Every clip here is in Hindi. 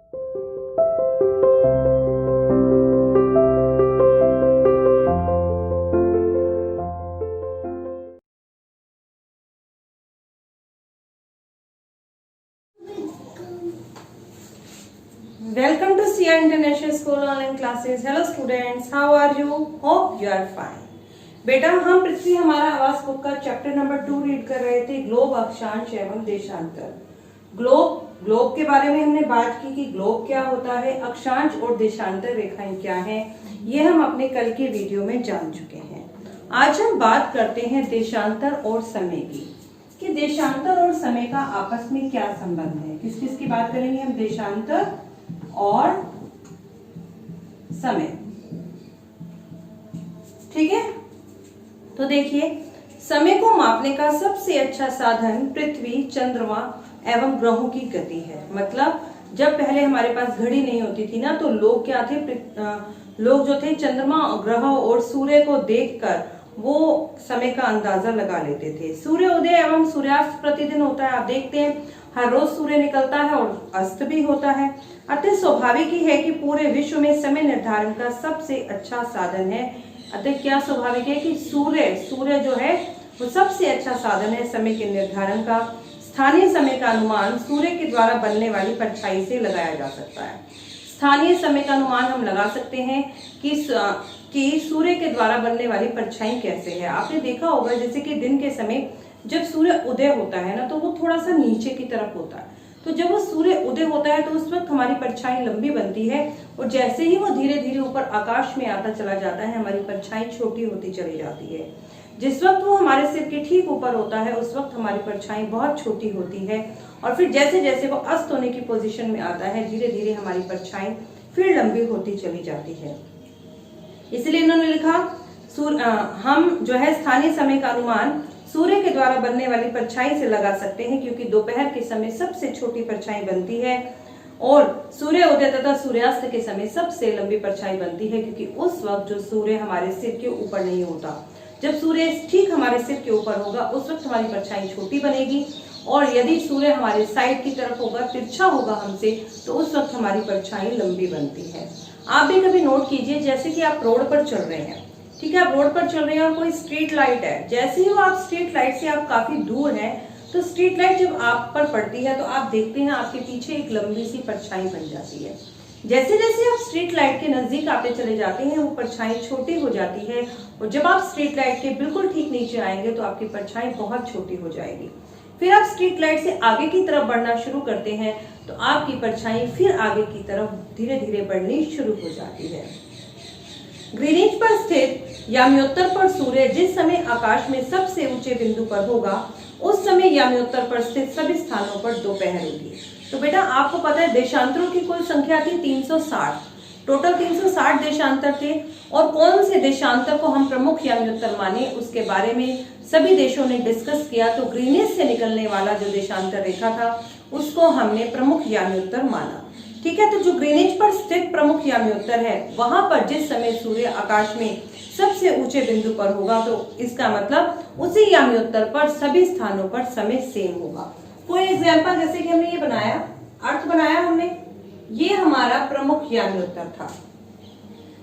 Welcome to CR International School online classes. Hello students, how are you? Hope you are fine. बेटा हम पृथ्वी हमारा आवास बुक का चैप्टर नंबर 2 रीड कर रहे थे, ग्लोब, अक्षांश एवं देशांतर। ग्लोब के बारे में हमने बात की कि ग्लोब क्या होता है, अक्षांश और देशांतर रेखाएं क्या हैं, ये हम अपने कल के वीडियो में जान चुके हैं। आज हम बात करते हैं देशांतर और समय की, कि देशांतर और समय का आपस में क्या संबंध है। किस किस की बात करेंगे हम? देशांतर और समय। ठीक है, तो देखिए, समय को मापने का सबसे अच्छा साधन पृथ्वी, चंद्रमा एवं ग्रहों की गति है। मतलब जब पहले हमारे पास घड़ी नहीं होती थी ना, तो लोग क्या थे, लोग जो थे चंद्रमा, ग्रहों और सूर्य को देखकर वो समय का अंदाजा लगा लेते थे। सूर्योदय एवं सूर्यास्त प्रतिदिन होता है, आप देखते हैं हर रोज सूर्य निकलता है और अस्त भी होता है। अतः स्वाभाविक ही है कि पूरे विश्व में समय निर्धारण का सबसे अच्छा साधन है। अतः क्या स्वाभाविक है कि सूर्य जो है वो सबसे अच्छा साधन है समय के निर्धारण का। स्थानीय समय का अनुमान सूर्य के द्वारा बनने वाली परछाई से लगाया जा सकता है। स्थानीय समय का अनुमान हम लगा सकते हैं कि सूर्य के द्वारा बनने वाली परछाई कैसे है। आपने देखा होगा जैसे कि दिन के समय जब सूर्य उदय होता है ना, तो वो थोड़ा सा नीचे की तरफ होता है। तो जब वो सूर्य उदय होता है तो उस वक्त हमारी परछाई लंबी बनती है, और जैसे ही वो धीरे धीरे ऊपर आकाश में आता चला जाता है, हमारी परछाई छोटी होती चली जाती है। जिस वक्त वो हमारे सिर के ठीक ऊपर होता है उस वक्त हमारी परछाई बहुत छोटी होती है, और फिर जैसे जैसे वो अस्त होने की पोजीशन में आता है, धीरे धीरे हमारी परछाई फिर लंबी होती चली जाती है। इसलिए इन्होंने लिखा हम जो है स्थानीय समय का अनुमान सूर्य के द्वारा बनने वाली परछाई से लगा सकते हैं, क्योंकि दोपहर के समय सबसे छोटी परछाई बनती है और सूर्योदय तथा सूर्यास्त के समय सबसे लंबी परछाई बनती है, क्योंकि उस वक्त जो सूर्य हमारे सिर के ऊपर नहीं होता। जब सूर्य ठीक हमारे सिर के ऊपर होगा उस वक्त हमारी परछाई छोटी बनेगी, और यदि सूर्य हमारे साइड की तरफ होगा, तिरछा होगा हमसे, तो उस वक्त हमारी परछाई लंबी बनती है। आप भी कभी नोट कीजिए, जैसे कि आप रोड पर चल रहे हैं, ठीक है, आप रोड पर चल रहे हैं और कोई स्ट्रीट लाइट है। जैसे ही वो आप स्ट्रीट लाइट से आप काफी दूर हैं, तो स्ट्रीट लाइट जब आप पर पड़ती है तो आप देखते हैं आपके पीछे एक लंबी सी परछाई बन जाती है। जैसे जैसे आप स्ट्रीट लाइट के नजदीक आते चले जाते हैं, वो परछाई छोटी हो जाती है, और जब आप स्ट्रीट लाइट के बिल्कुल ठीक नीचे आएंगे तो आपकी परछाई बहुत छोटी हो जाएगी। फिर आप स्ट्रीट लाइट से आगे की तरफ बढ़ना शुरू करते हैं तो आपकी परछाई फिर आगे की तरफ धीरे धीरे बढ़नी शुरू हो जाती है। ग्रीनिच पर स्थित याम्योत्तर पर सूर्य जिस समय आकाश में सबसे ऊंचे बिंदु पर होगा, उस समय याम्योत्तर पर स्थित सभी स्थानों पर दोपहर होगी। तो बेटा आपको पता है देशांतरों की कुल संख्या थी 360, टोटल 360 देशांतर थे। और कौन से देशांतर को हम प्रमुख याम्योत्तर माने उसके बारे में सभी देशों ने डिस्कस किया। तो ग्रीनिच से निकलने वाला जो देशांतर रेखा था उसको हमने प्रमुख याम्योत्तर माना। ठीक है, तो जो ग्रीनिच पर स्थित प्रमुख याम्योत्तर है, वहां पर जिस समय सूर्य आकाश में सबसे ऊंचे बिंदु पर होगा, तो इसका मतलब उसी याम्योत्तर पर सभी स्थानों पर समय सेम होगा। फॉर एग्जाम्पल जैसे कि हमने ये बनाया, अर्थ बनाया हमने, ये हमारा प्रमुख याम्योत्तर था।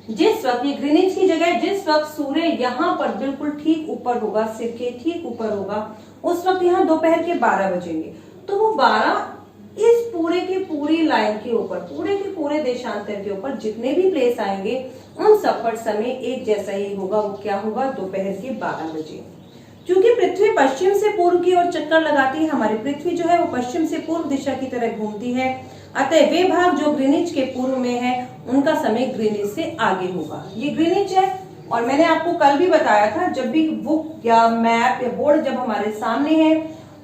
जिस वक्त ये ग्रीनिच की जगह जिस वक्त सूर्य यहाँ पर बिल्कुल ठीक ऊपर होगा, सिर के ठीक ऊपर होगा, उस वक्त यहाँ दोपहर के 12 बजेंगे। तो वो 12 इस पूरे की पूरी लाइन के ऊपर, पूरे के पूरे देशांतर के ऊपर जितने भी प्लेस आएंगे उन सब पर समय एक जैसा ही होगा। वो क्या होगा? दोपहर के 12 बजे। क्योंकि पृथ्वी पश्चिम से पूर्व की ओर चक्कर लगाती है, हमारी पृथ्वी जो है वो पश्चिम से पूर्व दिशा की तरह घूमती है, अतः वे भाग जो ग्रीनिच के पूर्व में है उनका समय ग्रीनिच से आगे होगा। ये ग्रीनिच है, और मैंने आपको कल भी बताया था, जब भी बुक या मैप या बोर्ड जब हमारे सामने है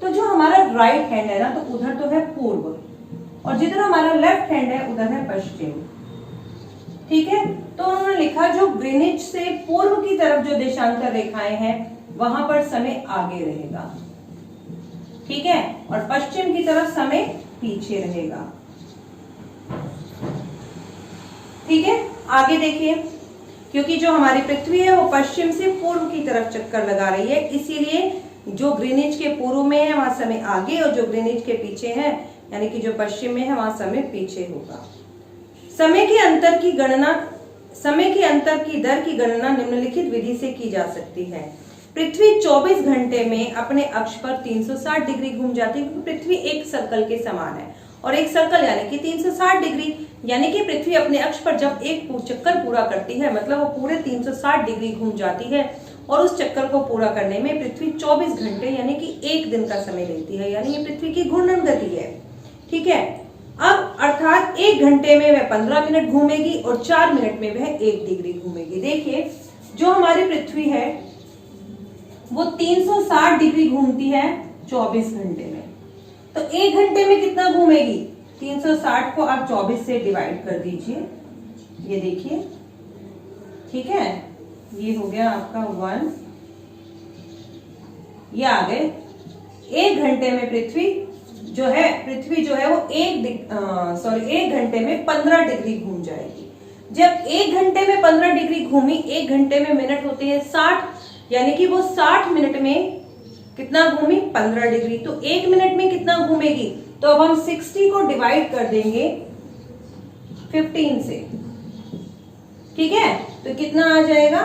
तो जो हमारा राइट हैंड है ना, तो उधर तो है पूर्व, और जिधर हमारा लेफ्ट हैंड है उधर है पश्चिम। ठीक है, तो उन्होंने लिखा जो ग्रीनिच से पूर्व की तरफ जो देशांतर रेखाएं हैं वहां पर समय आगे रहेगा, ठीक है, और पश्चिम की तरफ समय पीछे रहेगा। ठीक है, आगे देखिए, क्योंकि जो हमारी पृथ्वी है वो पश्चिम से पूर्व की तरफ चक्कर लगा रही है, इसीलिए जो ग्रीनिच के पूर्व में है वहां समय आगे, और जो ग्रीनिच के पीछे है यानी कि जो पश्चिम में है वहां समय पीछे होगा। समय के अंतर की दर की गणना निम्नलिखित विधि से की जा सकती है। पृथ्वी 24 घंटे में अपने अक्ष पर 360 डिग्री घूम जाती है, क्योंकि पृथ्वी एक सर्कल के समान है और एक सर्कल यानी कि 360 डिग्री, यानी कि पृथ्वी अपने अक्ष पर जब एक चक्कर पूरा करती है मतलब वो पूरे 360 डिग्री घूम जाती है और उस चक्कर को पूरा करने में पृथ्वी 24 घंटे यानी कि एक दिन का समय लेती है, यानी ये पृथ्वी की घूर्णन गति है। ठीक है, अब अर्थात 1 घंटे में वह 15 मिनट घूमेगी और 4 मिनट में वह 1 डिग्री घूमेगी। देखिए जो हमारी पृथ्वी है वो 360 डिग्री घूमती है 24 घंटे में, तो 1 घंटे में कितना घूमेगी? 360 को आप 24 से डिवाइड कर दीजिए, ये देखिए। ठीक है, ये हो गया आपका 1, ये आ गए। 1 घंटे में पृथ्वी जो है वो 1 घंटे में 15 डिग्री घूम जाएगी। जब 1 घंटे में 15 डिग्री घूमी, 1 घंटे में मिनट होते हैं 60, यानी कि वो 60 मिनट में कितना घूमी? 15 डिग्री। तो 1 मिनट में कितना घूमेगी? तो अब हम 60 को डिवाइड कर देंगे 15 से। ठीक है, तो कितना आ जाएगा?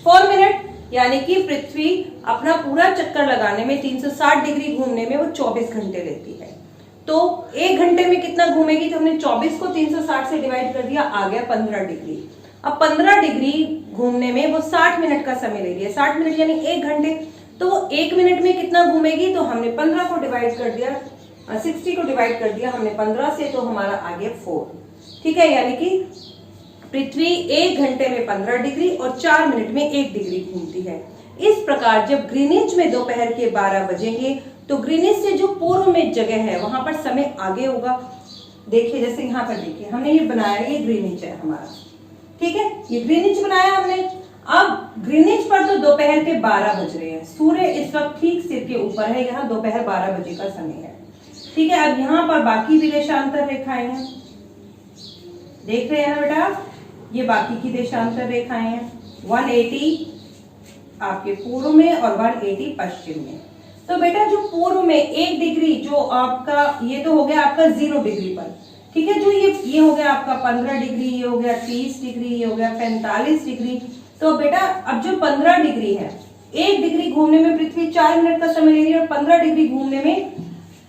4 मिनट, यानी कि पृथ्वी अपना पूरा चक्कर लगाने में 360 डिग्री घूमने में वो 24 घंटे लेती है। तो 1 घंटे में कितना घूमेगी? तो हमने 24 को 360 से डिवाइड कर दिया, आ गया 15 डिग्री। अब 15 डिग्री घूमने में वो 60 मिनट का समय ले रही है, 60 मिनट यानी 1 घंटे। तो वो 1 मिनट में कितना घूमेगी? तो हमने 15 को डिवाइड कर दिया, 60 को डिवाइड कर दिया हमने 15 से, तो हमारा आ गया 4। ठीक है, यानी कि पृथ्वी 1 घंटे में 15 डिग्री और 4 मिनट में 1 डिग्री घूमती है। इस प्रकार जब ग्रीनिच में दोपहर के 12 बजेंगे तो ग्रीनिच से जो पूर्व में जगह है वहां पर समय आगे होगा। देखिए जैसे यहाँ पर देखिए हमने ये बनाया, ये ग्रीनिच है हमारा। ठीक है, ये ग्रीनिच बनाया हमने। अब ग्रीनिच पर तो दोपहर के 12 बज रहे हैं, सूर्य इस वक्त ठीक सिर के ऊपर है, यहाँ दोपहर 12 बजे का समय है। ठीक है, अब यहाँ पर बाकी भी देशांतर रेखाएं हैं, देख रहे हैं ना बेटा, ये बाकी की देशांतर रेखाएं हैं। 180 आपके पूर्व में और 180 पश्चिम में। तो बेटा जो पूर्व में 1 डिग्री जो आपका, ये तो हो गया आपका 0 डिग्री पर। ठीक है, जो ये हो गया आपका 15 डिग्री, ये हो गया 30 डिग्री, ये हो गया 45 डिग्री। तो बेटा अब जो 15 डिग्री है, 1 डिग्री घूमने में पृथ्वी 4 मिनट का समय ले रही है और 15 डिग्री घूमने में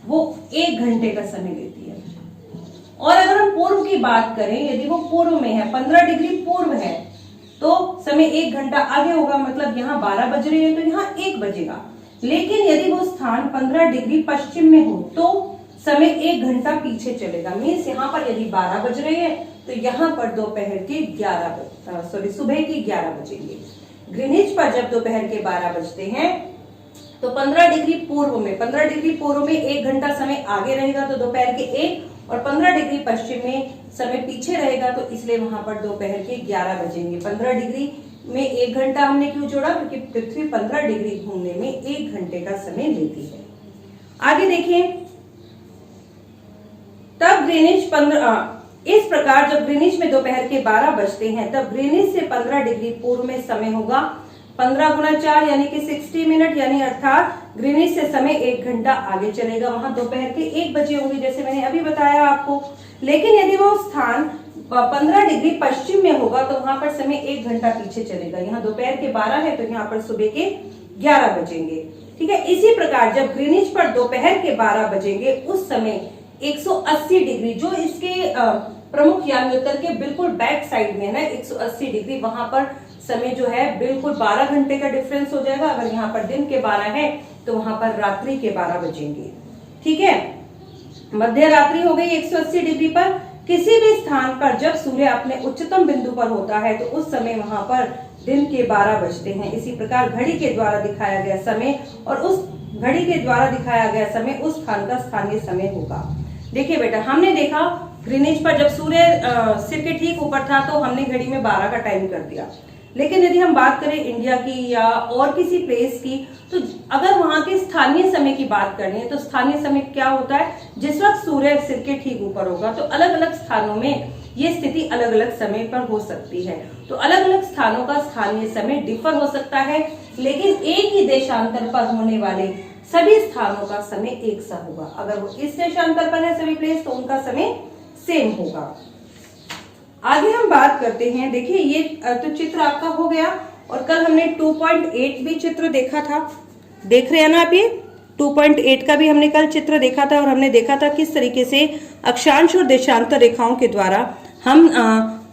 वो 1 घंटे का समय लेती है। और अगर हम पूर्व की बात करें, यदि वो पूर्व में है, 15 डिग्री पूर्व है, तो समय 1 घंटा आगे होगा, मतलब यहाँ 12 बज रहे हैं तो यहाँ 1 बजेगा। लेकिन यदि वो स्थान 15 डिग्री पश्चिम में हो तो समय 1 घंटा पीछे चलेगा। मीन्स यहाँ पर यदि 12 बज रहे हैं तो यहाँ पर दोपहर के सुबह के 11 बजेंगे। ग्रीनिच पर जब दोपहर के 12 बजते हैं तो 15 डिग्री पूर्व में 1 घंटा समय आगे रहेगा, तो दोपहर के 1, और 15 डिग्री पश्चिम में समय पीछे रहेगा, तो इसलिए वहां पर दोपहर के 11 बजेंगे। 15 डिग्री में 1 घंटा हमने क्यों जोड़ा? क्योंकि पृथ्वी 15 डिग्री घूमने में 1 घंटे का समय लेती है। आगे देखिए, तब ग्रीनिच इस प्रकार जब ग्रीनिच में दोपहर के 12 बजते हैं तब ग्रीनिच से 15 डिग्री पूर्व में समय होगा 15 गुना 4 यानी कि 60 मिनट, यानी अर्थात ग्रीनिच से समय 1 घंटा आगे चलेगा। वहां दोपहर के 1 बजे होंगे, जैसे मैंने अभी बताया आपको। लेकिन यदि वो स्थान 15 डिग्री पश्चिम में होगा तो वहां पर समय 1 घंटा पीछे चलेगा। यहाँ दोपहर के 12 है तो यहाँ पर सुबह के 11 बजेंगे। ठीक है, इसी प्रकार जब ग्रीनिच पर दोपहर के 12 बजेंगे उस समय 180 डिग्री, जो इसके प्रमुख याम्योत्तर के बिल्कुल बैक साइड में है ना, 180 डिग्री, वहां पर समय जो है बिल्कुल 12 घंटे का डिफरेंस हो जाएगा। अगर यहाँ पर दिन के 12 है तो वहां पर रात्रि के 12 बजेंगे। ठीक है, मध्य रात्रि हो गई 180 डिग्री पर। किसी भी स्थान पर जब सूर्य अपने उच्चतम बिंदु पर होता है तो उस समय वहां पर दिन के 12 बजते हैं। इसी प्रकार घड़ी के द्वारा दिखाया गया समय और उस घड़ी के द्वारा दिखाया गया समय उस स्थान का स्थानीय समय होगा। देखिए बेटा, हमने देखा ग्रीनिच पर जब सूर्य सिर के ठीक ऊपर था तो हमने घड़ी में 12 का टाइम कर दिया। लेकिन यदि हम बात करें इंडिया की या और किसी प्लेस की, तो अगर वहां के स्थानीय समय की बात करनी है तो स्थानीय समय क्या होता है? जिस वक्त सूर्य सिर के ठीक ऊपर होगा तो अलग अलग स्थानों में ये स्थिति अलग अलग समय पर हो सकती है। तो अलग अलग स्थानों का स्थानीय समय डिफर हो सकता है, लेकिन एक ही देशांतर पर होने वाले सभी स्थानों का समय एक सा होगा। अगर वो इस देशांतर पर है सभी प्लेस तो उनका समय सेम होगा। आगे हम बात करते हैं। देखिए ये तो चित्र आपका हो गया, और कल हमने 2.8 भी चित्र देखा था, देख रहे हैं ना आप, ये 2.8 का भी हमने कल चित्र देखा था, और हमने देखा था किस तरीके से अक्षांश और देशांतर रेखाओं के द्वारा हम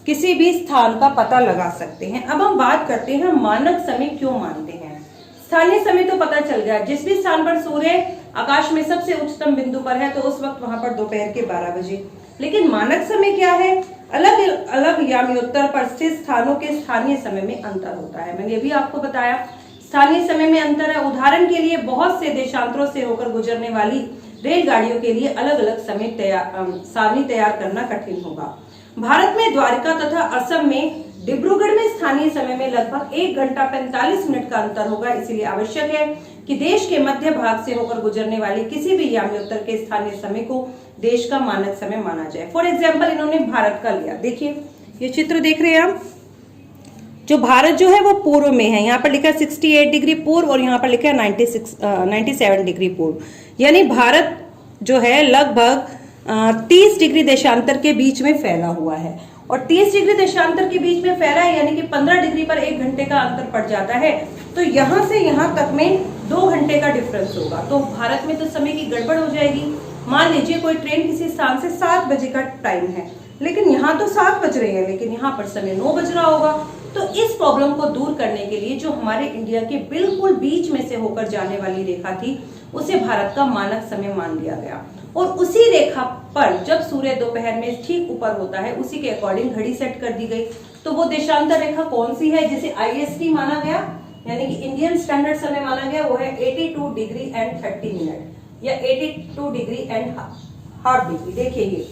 किसी भी स्थान का पता लगा सकते हैं। अब हम बात करते हैं मानक समय क्यों मानते हैं। स्थानीय समय तो पता चल गया, जिस भी स्थान पर सूर्य आकाश में सबसे उच्चतम बिंदु पर है तो उस वक्त वहां पर दोपहर के 12 बजे। लेकिन मानक समय क्या है? अलग अलग यामियोत्तर पर स्थित स्थानों के स्थानीय समय में अंतर होता है। मैंने ये भी आपको बताया, स्थानीय समय में अंतर है। उदाहरण के लिए बहुत से देशांतरों से होकर गुजरने वाली रेलगाड़ियों के लिए अलग अलग समय सारणी तैयार करना कठिन होगा। भारत में द्वारका तथा असम में डिब्रूगढ़ में स्थानीय समय में लगभग 1 घंटा 45 मिनट का अंतर होगा। इसलिए आवश्यक है कि देश के मध्य भाग से होकर गुजरने वाले किसी भी यामियोत्तर के स्थानीय समय को देश का मानक समय माना जाए। फॉर एग्जाम्पल इन्होंने भारत का लिया। देखिए ये चित्र देख रहे हैं आप, जो भारत जो है वो पूर्व में है, यहाँ पर लिखा है 68 डिग्री पूर्व और यहाँ पर लिखा है 97 डिग्री पूर्व। यानी भारत जो है लगभग 30 डिग्री देशांतर के बीच में फैला हुआ है, और 30 डिग्री देशांतर के बीच में फैला है यानी कि 15 डिग्री पर 1 घंटे का अंतर पड़ जाता है। तो यहाँ से यहाँ तक में 2 घंटे का डिफरेंस होगा। तो भारत में तो समय की गड़बड़ हो जाएगी। मान लीजिए कोई ट्रेन किसी स्थान से 7 बजे का टाइम है, लेकिन यहाँ तो 7 बज रहे हैं, लेकिन यहाँ पर समय 9 बज रहा होगा। तो इस प्रॉब्लम को दूर करने के लिए जो हमारे इंडिया के बिल्कुल बीच में से होकर जाने वाली रेखा थी उसे भारत का मानक समय मान लिया गया, और उसी रेखा पर जब सूर्य दोपहर में ठीक ऊपर होता है उसी के अकॉर्डिंग घड़ी सेट कर दी गई। तो वो देशांतर रेखा कौन सी है जिसे IST माना गया, यानी कि इंडियन स्टैंडर्ड समय माना गया, वो है 82 डिग्री एंड 30 मिनट या 82 डिग्री एंड हाफ डिग्री। देखिए ये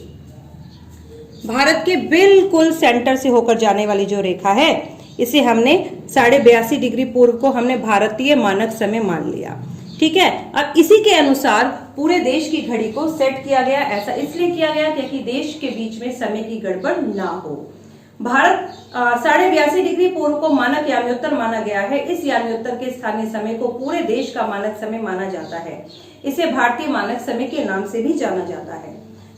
भारत के बिल्कुल सेंटर से होकर जाने वाली जो रेखा है इसे हमने 82.5 डिग्री पूर्व को हमने भारतीय मानक समय मान लिया। ठीक है, अब इसी के अनुसार पूरे देश की घड़ी को सेट किया गया। ऐसा इसलिए किया गया क्योंकि देश के बीच में समय की गड़बड़ ना हो। भारत 82.5 डिग्री पूर्व को मानक यामियोत्तर माना गया है। इस यामियोत्तर के स्थानीय समय को पूरे देश का मानक समय माना जाता है। इसे भारतीय मानक समय के नाम से भी जाना जाता है।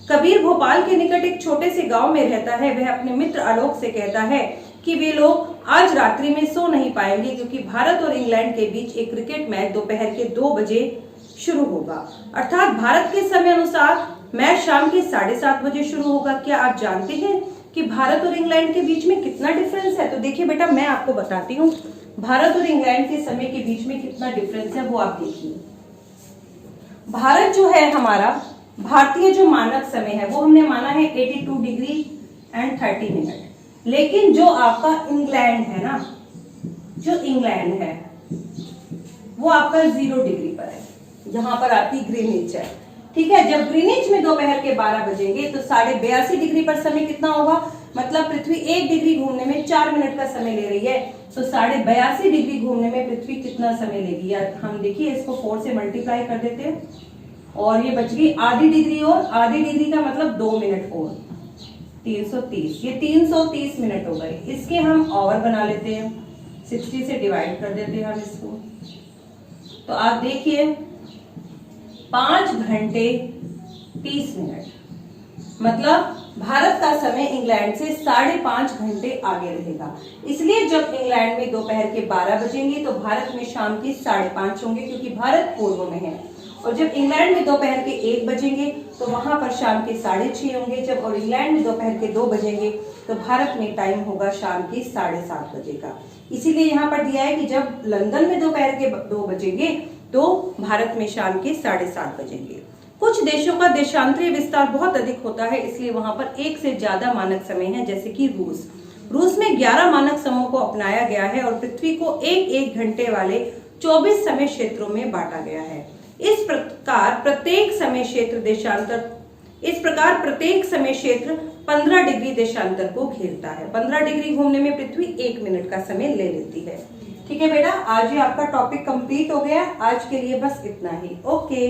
कबीर भोपाल के निकट एक छोटे से गांव में रहता है। वह अपने मित्र आलोक से कहता है कि वे लोग आज रात्रि में सो नहीं पाएंगे क्योंकि भारत और इंग्लैंड के बीच एक क्रिकेट मैच दोपहर के 2 बजे शुरू होगा। अर्थात भारत के समय अनुसार मैच शाम के 7:30 बजे शुरू होगा। क्या आप जानते हैं कि भारत और इंग्लैंड के बीच में कितना डिफरेंस है? तो देखिए बेटा, मैं आपको बताती हूँ भारत और इंग्लैंड के समय के बीच में कितना डिफरेंस है, वो आप देखिए। भारत जो है हमारा भारतीय जो मानक समय है वो हमने माना है 82 डिग्री एंड 30 मिनट। लेकिन जो आपका इंग्लैंड है ना, जो इंग्लैंड है वो आपका 0 डिग्री पर है, जहां पर आपकी ग्रीनिच है। ठीक है, जब ग्रीनिच में दोपहर के 12 बजेंगे तो 82.5 डिग्री पर समय कितना होगा, मतलब पृथ्वी 1 डिग्री घूमने में 4 मिनट का समय ले रही है। तो 82.5 डिग्री घूमने में पृथ्वी कितना समय लेगी? यार हम देखिए इसको 4 से मल्टीप्लाई कर देते हैं और ये बच गई आधी डिग्री, और आधी डिग्री का मतलब 2 मिनट और 330, ये 330 मिनट हो गए। इसके हम आवर बना लेते हैं, 60 से डिवाइड कर देते हैं हम इसको। तो आप देखिए 5 घंटे 30 मिनट, मतलब भारत का समय इंग्लैंड से 5.5 घंटे आगे रहेगा। इसलिए जब इंग्लैंड में दोपहर के 12 बजेंगे तो भारत में शाम के 5:30 होंगे, क्योंकि भारत पूर्व में है। और जब इंग्लैंड में दोपहर के 1 बजेंगे तो वहां पर शाम के 6:30 होंगे। जब और इंग्लैंड में दोपहर के 2 बजेंगे तो भारत में टाइम होगा शाम के 7:30 बजे का। इसीलिए यहाँ पर दिया है कि जब लंदन में दोपहर के 2 बजेंगे तो भारत में शाम के 7:30 बजेंगे। कुछ देशों का देशांतरीय विस्तार बहुत अधिक होता है, इसलिए वहां पर 1 से ज्यादा मानक समय है, जैसे कि रूस में 11 मानक समयों को अपनाया गया है और पृथ्वी को 1-1 घंटे वाले 24 समय क्षेत्रों में बांटा गया है। इस प्रकार प्रत्येक समय क्षेत्र 15 डिग्री देशांतर को घेरता है। 15 डिग्री घूमने में पृथ्वी 1 मिनट का समय ले लेती है। ठीक है बेटा, आज ये आपका टॉपिक कंप्लीट हो गया। आज के लिए बस इतना ही। ओके।